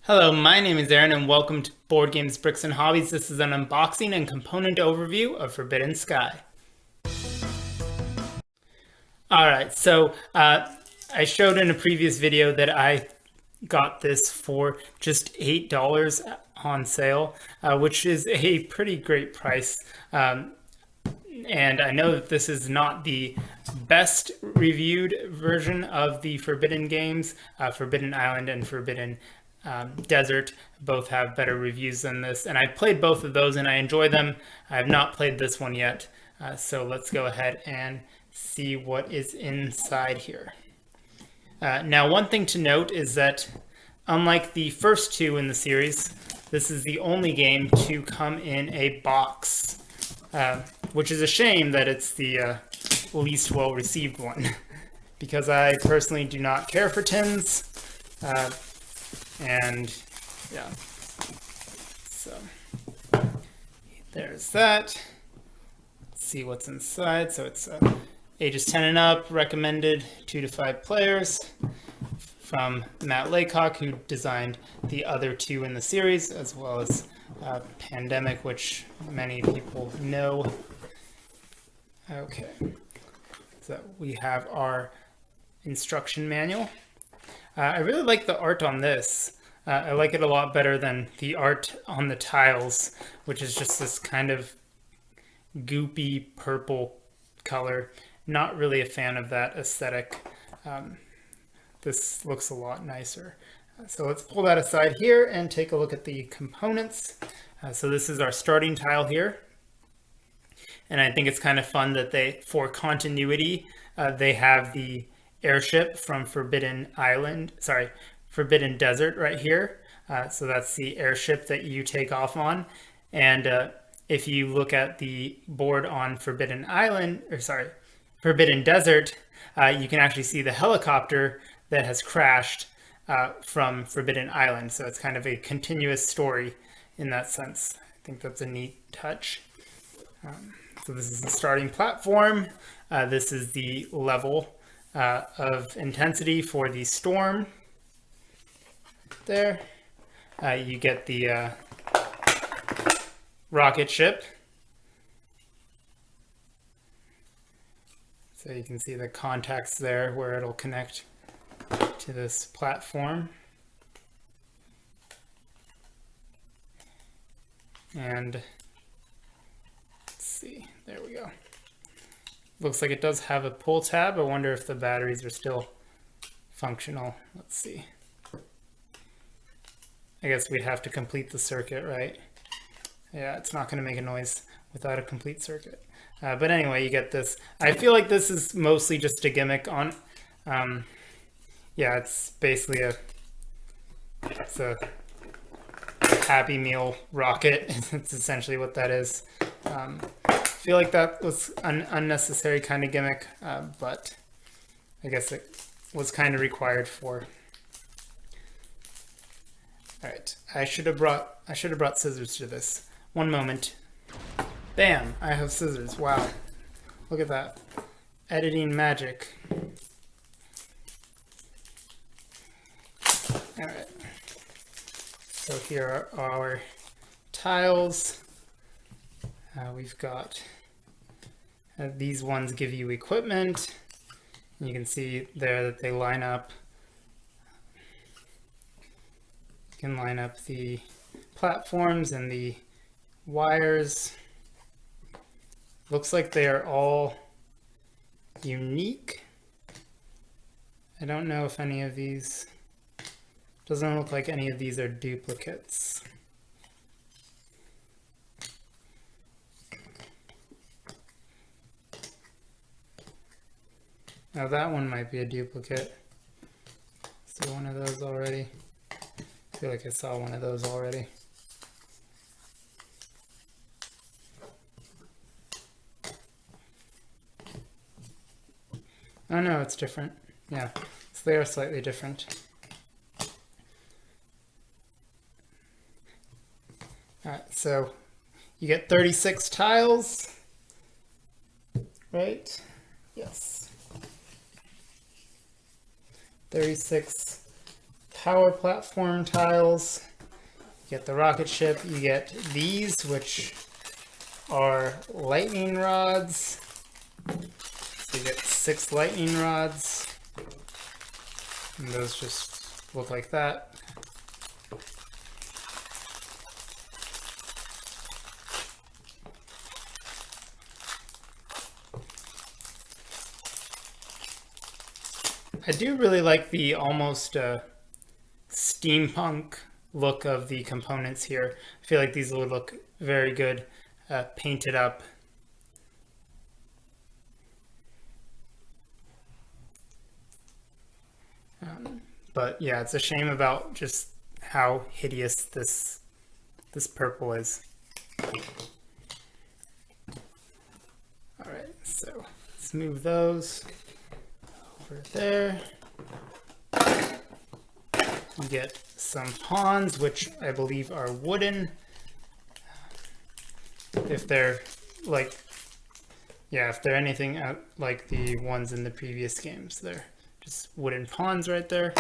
Hello, my name is Aaron and welcome to Board Games, Bricks, and Hobbies. This is an unboxing and component overview of Forbidden Sky. Alright, I showed in a previous video that I got this for just $8 on sale, which is a pretty great price. And I know that this is not the best reviewed version of the Forbidden games. Forbidden Island and Forbidden Desert both have better reviews than this, and I've played both of those and I enjoy them. I have not played this one yet, so let's go ahead and see what is inside here. Now, one thing to note is that unlike the first two in the series, this is the only game to come in a box, which is a shame that it's the least well-received one, because I personally do not care for tins. And yeah, so there's that. Let's see what's inside. So it's ages 10 and up, recommended 2 to 5 players, from Matt Laycock, who designed the other two in the series, as well as Pandemic, which many people know. Okay, so we have our instruction manual. I really like the art on this. I like it a lot better than the art on the tiles, which is just this kind of goopy purple color. Not really a fan of that aesthetic. This looks a lot nicer. So let's pull that aside here and take a look at the components. So this is our starting tile here. And I think it's kind of fun that for continuity, they have the airship from Forbidden Desert right here. So that's the airship that you take off on. And if you look at the board on Forbidden Desert, you can actually see the helicopter that has crashed from Forbidden Island. So it's kind of a continuous story in that sense. I think that's a neat touch. So this is the starting platform. This is the level of intensity for the storm there. You get the rocket ship. So you can see the contacts there where it'll connect to this platform. And let's see, there we go. Looks like it does have a pull tab. I wonder if the batteries are still functional. Let's see. I guess we'd have to complete the circuit, right? Yeah, it's not going to make a noise without a complete circuit. But anyway, you get this. I feel like this is mostly just a gimmick on... yeah, it's basically it's a Happy Meal rocket. It's essentially what that is. I feel like that was an unnecessary kind of gimmick, but I guess it was kind of required for. All right, I should have brought scissors to this. One moment. Bam! I have scissors. Wow, look at that, editing magic. All right. So here are our tiles. We've got these ones give you equipment. You can see there that they line up. You can line up the platforms and the wires. Looks like they are all unique. I don't know if any of these, doesn't look like any of these are duplicates. Now that one might be a duplicate. See one of those already? I feel like I saw one of those already. Oh no, it's different. Yeah, so they are slightly different. Alright, so you get 36 tiles, right? Yes. 36 power platform tiles. You get the rocket ship. You get these, which are lightning rods. So you get 6 lightning rods. And those just look like that. I do really like the almost steampunk look of the components here. I feel like these would look very good painted up. But yeah, it's a shame about just how hideous this purple is. All right, so let's move those over there. You get some pawns, which I believe are wooden. If they're like, yeah, if they're anything like the ones in the previous games, they're just wooden pawns right there.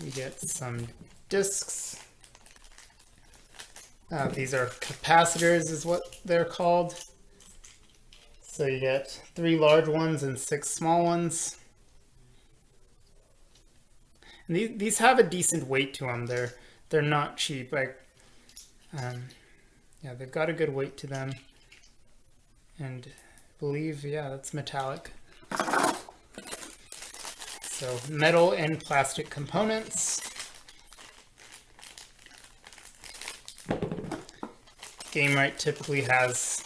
You get some discs. These are capacitors is what they're called. So you get 3 large ones and 6 small ones. And these have a decent weight to them. They're not cheap. Yeah, they've got a good weight to them. And I believe, yeah, that's metallic. So metal and plastic components. Gamewright typically has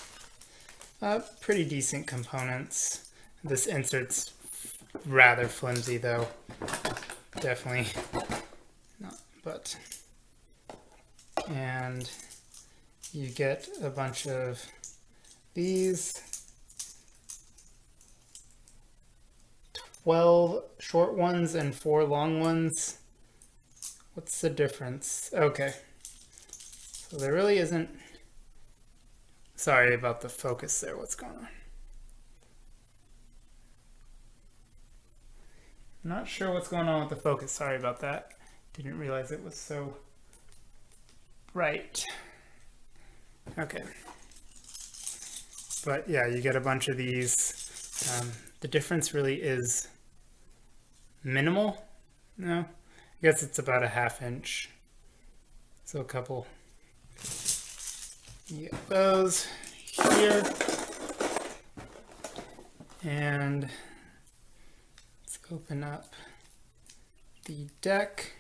pretty decent components. This insert's rather flimsy though. Definitely not, but. And you get a bunch of these. 12 short ones and 4 long ones. What's the difference? Okay. So there really isn't... Sorry about the focus there. What's going on? I'm not sure what's going on with the focus. Sorry about that. Didn't realize it was so bright. Okay. But yeah, you get a bunch of these. The difference really is minimal. No, I guess it's about a ½ inch. So a couple. You get those here. And let's open up the deck.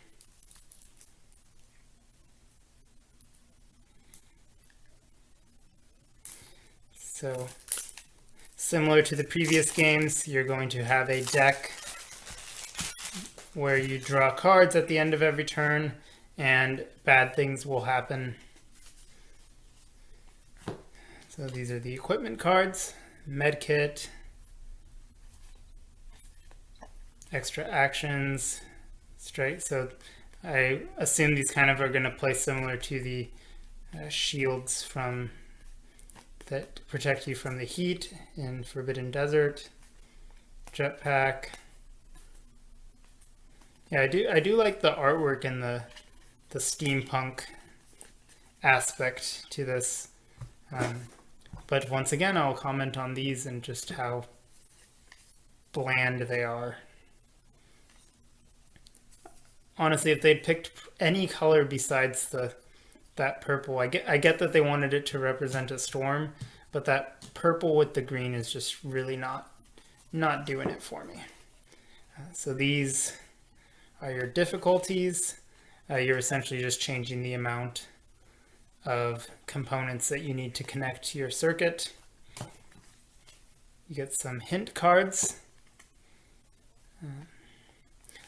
So similar to the previous games, you're going to have a deck where you draw cards at the end of every turn and bad things will happen. So these are the equipment cards, medkit, extra actions, straight. So I assume these kind of are going to play similar to the shields from that protect you from the heat in Forbidden Desert. Jetpack. Yeah, I do like the artwork and the steampunk aspect to this. But once again, I'll comment on these and just how bland they are. Honestly, if they'd picked any color besides that purple, I get that they wanted it to represent a storm, but that purple with the green is just really not doing it for me. So these are your difficulties. You're essentially just changing the amount of components that you need to connect to your circuit. You get some hint cards.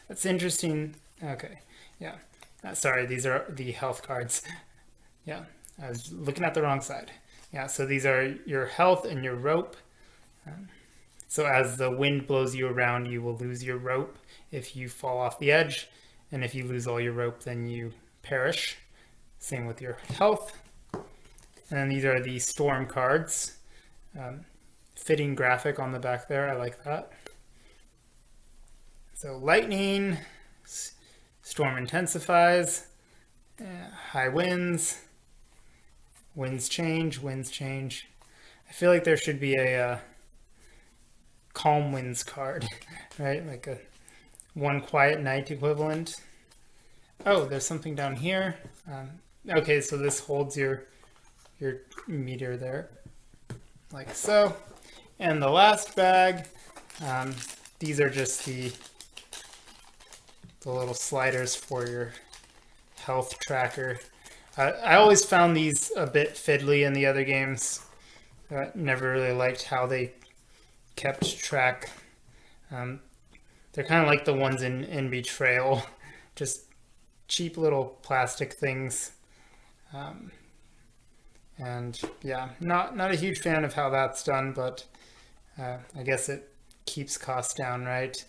That's interesting. Okay, yeah. Sorry, these are the health cards. Yeah, I was looking at the wrong side. Yeah, so these are your health and your rope. So as the wind blows you around, you will lose your rope if you fall off the edge. And if you lose all your rope, then you perish. Same with your health. And then these are the storm cards. Fitting graphic on the back there, I like that. So lightning, storm intensifies, high winds, winds change. I feel like there should be a calm winds card, right? Like a one quiet night equivalent. Oh, there's something down here. Okay, so this holds your meter there, like so. And the last bag, these are just the little sliders for your health tracker. I always found these a bit fiddly in the other games. Never really liked how they kept track. They're kind of like the ones in Betrayal, just cheap little plastic things. And yeah, not a huge fan of how that's done, but I guess it keeps costs down, right?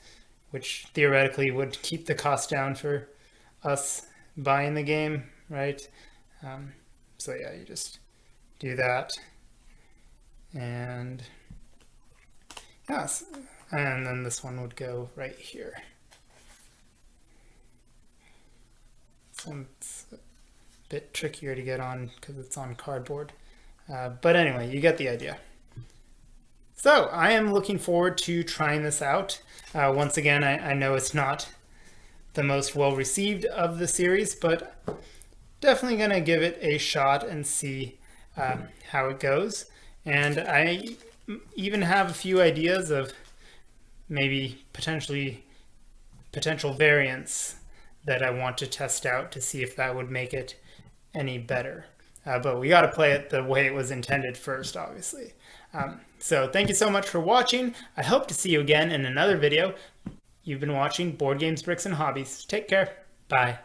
Which theoretically would keep the cost down for us buying the game, right? So yeah, you just do that. And yes, and then this one would go right here. So it's a bit trickier to get on because it's on cardboard. But anyway, you get the idea. So I am looking forward to trying this out. Once again, I know it's not the most well received of the series, but definitely going to give it a shot and see how it goes. And I even have a few ideas of maybe potential variants that I want to test out to see if that would make it any better. But we got to play it the way it was intended first, obviously. So thank you so much for watching. I hope to see you again in another video. You've been watching Board Games, Bricks, and Hobbies. Take care. Bye.